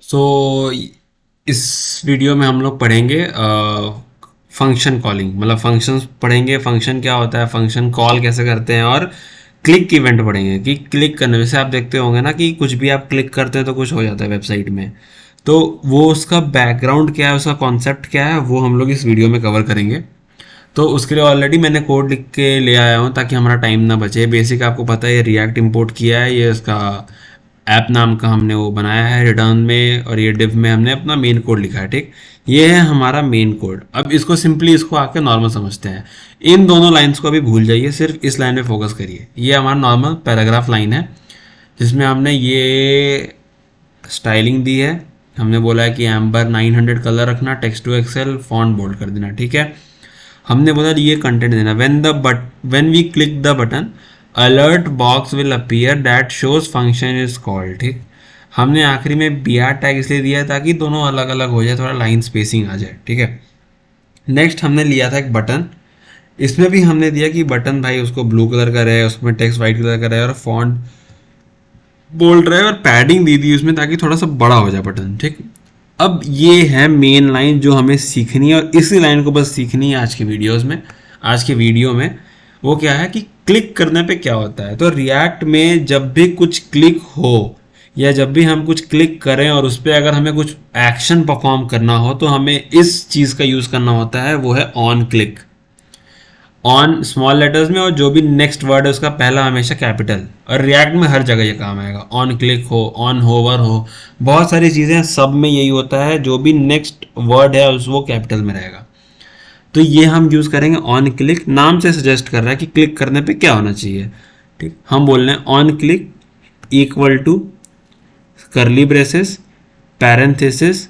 सो इस वीडियो में हम लोग पढ़ेंगे फंक्शन कॉलिंग, मतलब फंक्शंस पढ़ेंगे, फंक्शन क्या होता है, फंक्शन कॉल कैसे करते हैं, और क्लिक इवेंट पढ़ेंगे कि क्लिक करने, जैसे आप देखते होंगे ना कि कुछ भी आप क्लिक करते हैं तो कुछ हो जाता है वेबसाइट में। तो वो उसका बैकग्राउंड क्या है, उसका कॉन्सेप्ट क्या है, वो हम लोग इस वीडियो में कवर करेंगे। तो उसके लिए ऑलरेडी मैंने कोड लिख के ले आया हूँ ताकि हमारा टाइम ना बचे। बेसिक आपको पता है, ये रिएक्ट इंपोर्ट किया है, ये उसका ऐप नाम का हमने वो बनाया है रिटर्न में, और ये डिव में हमने अपना मेन कोड लिखा है। ठीक, ये है हमारा मेन कोड। अब इसको सिंपली इसको आके नॉर्मल समझते हैं। इन दोनों लाइंस को अभी भूल जाइए, सिर्फ इस लाइन में फोकस करिए। ये हमारा नॉर्मल पैराग्राफ लाइन है जिसमें हमने ये स्टाइलिंग दी है। हमने बोला है कि एम्बर 900 कलर रखना, text two XL, font bold कर देना। ठीक है, हमने बोला ये कंटेंट देना। When we click the button, alert box will appear that shows function is called. ठीक, हमने आखिरी में बी आर टैग इसलिए दिया है ताकि दोनों अलग अलग हो जाए, थोड़ा लाइन स्पेसिंग आ जाए। ठीक है, नेक्स्ट हमने लिया था एक बटन। इसमें भी हमने दिया कि बटन भाई उसको ब्लू कलर का रहे, उसमें टेक्स्ट वाइट कलर का रहे, और फॉन्ट बोल्ड रहे, और पैडिंग दे दी उसमें ताकि थोड़ा सा बड़ा हो जाए बटन। ठीक, अब ये है मेन लाइन जो हमें सीखनी है, और इसी लाइन को बस सीखनी है आज के वीडियोस में। आज के वीडियो में वो क्या है कि क्लिक करने पे क्या होता है। तो रिएक्ट में जब भी कुछ क्लिक हो, या जब भी हम कुछ क्लिक करें और उस पर अगर हमें कुछ एक्शन परफॉर्म करना हो, तो हमें इस चीज़ का यूज़ करना होता है, वो है on click. On small letters में, और जो भी नेक्स्ट वर्ड है उसका पहला हमेशा कैपिटल। और रिएक्ट में हर जगह ये काम आएगा, ऑन क्लिक हो, ऑन होवर हो, बहुत सारी चीज़ें, सब में यही होता है। जो भी नेक्स्ट वर्ड है उस वो कैपिटल में रहेगा। तो ये हम यूज़ करेंगे ऑन क्लिक। नाम से सजेस्ट कर रहा है कि क्लिक करने पे क्या होना चाहिए। ठीक, हम बोल रहे हैं on click equal to curly braces, parenthesis,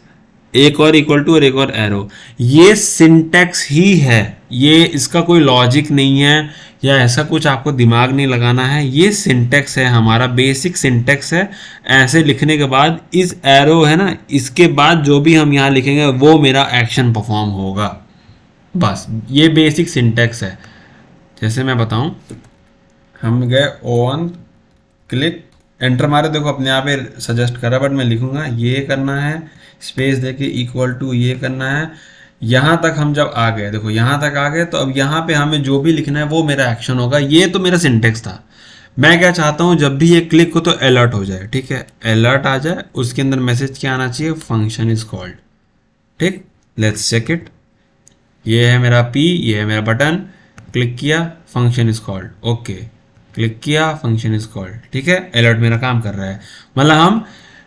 एक और इक्वल टू, और एक और एरो। ये सिंटेक्स ही है, ये इसका कोई लॉजिक नहीं है, या ऐसा कुछ आपको दिमाग नहीं लगाना है। ये सिंटेक्स है, हमारा बेसिक सिंटेक्स है। ऐसे लिखने के बाद इस एरो है ना, इसके बाद जो भी हम यहाँ लिखेंगे वो मेरा एक्शन परफॉर्म होगा। बस ये बेसिक सिंटेक्स है। जैसे मैं बताऊं, हम गए ऑन क्लिक, एंटर मारे, देखो अपने आप ही सजेस्ट करा, बट मैं लिखूंगा ये करना है, स्पेस देके इक्वल टू ये करना है। यहाँ तक हम जब आ गए, देखो यहाँ तक आ गए, तो अब यहाँ पे हमें जो भी लिखना है वो मेरा एक्शन होगा। ये तो मेरा सिंटेक्स था। मैं क्या चाहता हूँ, जब भी ये क्लिक हो तो अलर्ट हो जाए। ठीक है, अलर्ट आ जाए, उसके अंदर मैसेज क्या आना चाहिए, फंक्शन इज कॉल्ड। ठीक, लेट्स चेक इट। ये है मेरा पी, ये है मेरा बटन, क्लिक किया, function is called. Okay, click किया, फंक्शन इज कॉल्ड। ठीक है, अलर्ट मेरा काम कर रहा है। मतलब हम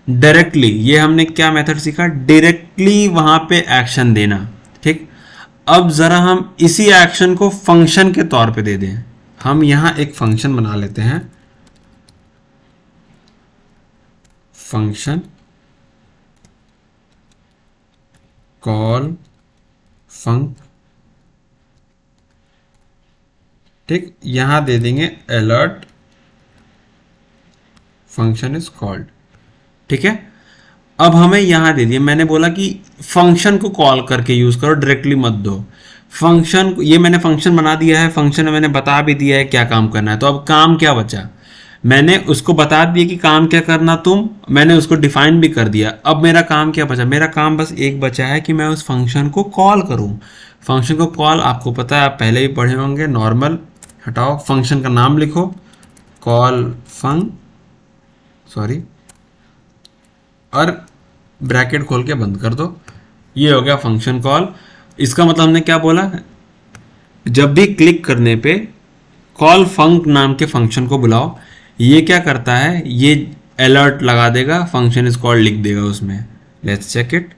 डायरेक्टली, ये हमने क्या मेथड सीखा, डायरेक्टली वहां पे एक्शन देना। ठीक, अब जरा हम इसी एक्शन को फंक्शन के तौर पे दे दें। हम यहां एक फंक्शन बना लेते हैं, फंक्शन कॉल फंक। ठीक, यहां दे देंगे अलर्ट फंक्शन इज कॉल्ड। ठीक है, अब हमें यहां दे दिया, मैंने बोला कि फंक्शन को कॉल करके यूज करो, डायरेक्टली मत दो। फंक्शन, ये मैंने फंक्शन बना दिया है, फंक्शन में मैंने बता भी दिया है क्या काम करना है। तो अब काम क्या बचा, मैंने उसको बता दिया कि काम क्या करना तुम, मैंने उसको डिफाइन भी कर दिया। अब मेरा काम क्या बचा, मेरा काम बस एक बचा है कि मैं उस फंक्शन को कॉल करूं। फंक्शन को कॉल, आपको पता है, आप पहले ही पढ़े होंगे, नॉर्मल। हटाओ, फंक्शन का नाम लिखो, कॉल फंक, सॉरी, और ब्रैकेट खोल के बंद कर दो। ये हो गया फंक्शन कॉल। इसका मतलब हमने क्या बोला, जब भी क्लिक करने पे कॉल फंक नाम के फंक्शन को बुलाओ। ये क्या करता है, ये अलर्ट लगा देगा, फंक्शन इज कॉल्ड लिख देगा उसमें। लेट्स चेक इट,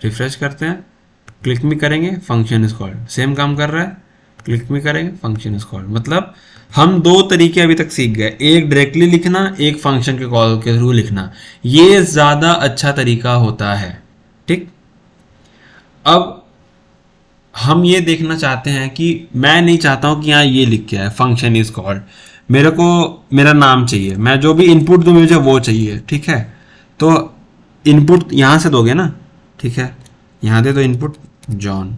रिफ्रेश करते हैं, क्लिक भी करेंगे, फंक्शन इज कॉल्ड, सेम काम कर रहा है। क्लिक भी करेंगे, फंक्शन इज कॉल्ड। मतलब हम दो तरीके अभी तक सीख गए, एक डायरेक्टली लिखना, एक फंक्शन के कॉल के थ्रू लिखना। ये ज्यादा अच्छा तरीका होता है। ठीक, अब हम ये देखना चाहते हैं कि मैं नहीं चाहता हूं कि यहाँ ये लिख के आए फंक्शन इज कॉल्ड, मेरे को मेरा नाम चाहिए, मैं जो भी इनपुट दूं मुझे वो चाहिए। ठीक है, तो इनपुट यहां से दोगे ना। ठीक है, यहाँ दे दो इनपुट जॉन।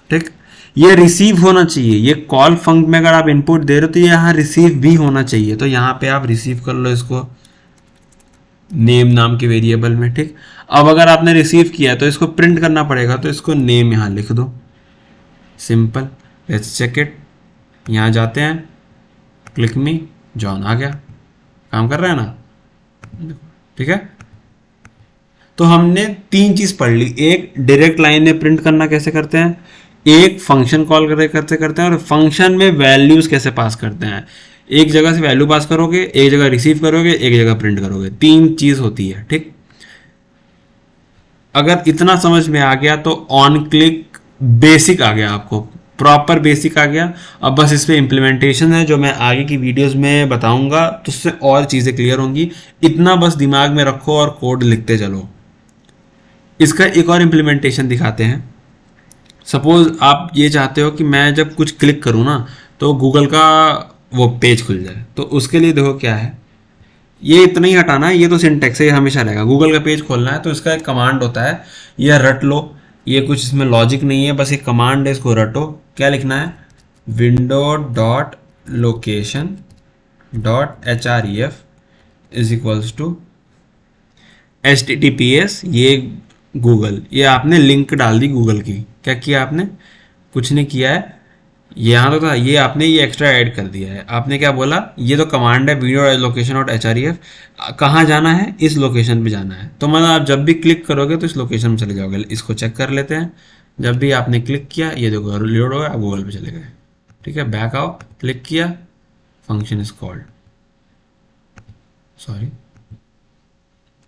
ठीक, ये रिसीव होना चाहिए, ये कॉल फंक्शन में अगर आप इनपुट दे रहे हो तो ये यहाँ रिसीव भी होना चाहिए, तो यहाँ पे आप रिसीव कर लो इसको नेम नाम के वेरिएबल में। ठीक, अब अगर आपने रिसीव किया तो इसको प्रिंट करना पड़ेगा, तो इसको नेम यहाँ लिख दो, सिंपल। लेट्स चेक इट, यहाँ जाते हैं, क्लिक मी जॉन, आ गया, काम कर रहा है ना। ठीक है, तो हमने तीन चीज पढ़ ली, एक डायरेक्ट लाइन में प्रिंट करना कैसे करते हैं, एक फंक्शन कॉल करते हैं, और फंक्शन में वैल्यूज कैसे पास करते हैं। एक जगह से वैल्यू पास करोगे, एक जगह रिसीव करोगे, एक जगह प्रिंट करोगे, तीन चीज होती है। ठीक, अगर इतना समझ में आ गया तो ऑन क्लिक बेसिक आ गया, आपको प्रॉपर बेसिक आ गया। अब बस इस पे इम्प्लीमेंटेशन है जो मैं आगे की वीडियोस में बताऊंगा, तो उससे और चीज़ें क्लियर होंगी। इतना बस दिमाग में रखो और कोड लिखते चलो। इसका एक और इम्प्लीमेंटेशन दिखाते हैं। सपोज आप ये चाहते हो कि मैं जब कुछ क्लिक करूँ ना तो गूगल का वो पेज खुल जाए, तो उसके लिए देखो क्या है, ये इतना ही हटाना है, ये तो सिंटेक्स है, ये हमेशा रहेगा। गूगल का पेज खोलना है तो इसका एक कमांड होता है, ये रट लो, ये कुछ इसमें लॉजिक नहीं है, बस एक कमांड है, इसको रटो। क्या लिखना है, window dot location dot href is equals to HTTPS, ये गूगल, ये आपने लिंक डाल दी गूगल की। क्या किया आपने, कुछ नहीं किया है, यहाँ तो था, ये आपने ये एक्स्ट्रा ऐड कर दिया है। आपने क्या बोला, ये तो कमांड है वीडियो लोकेशन और href, कहाँ जाना है, इस लोकेशन पे जाना है। तो मतलब आप जब भी क्लिक करोगे तो इस लोकेशन में चले जाओगे। इसको चेक कर लेते हैं, जब भी आपने क्लिक किया ये देखो लोड हो गया, आप गूगल पे चले गए। ठीक है, बैक आओ, क्लिक किया, फंक्शन इज कॉल्ड, सॉरी,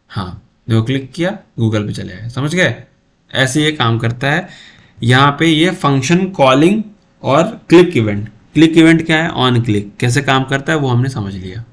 हाँ देखो क्लिक किया गूगल पे चले गए, समझ गए। ऐसे ये काम करता है। यहाँ पे ये फंक्शन कॉलिंग और क्लिक इवेंट, क्लिक इवेंट क्या है, ऑन क्लिक कैसे काम करता है वो हमने समझ लिया।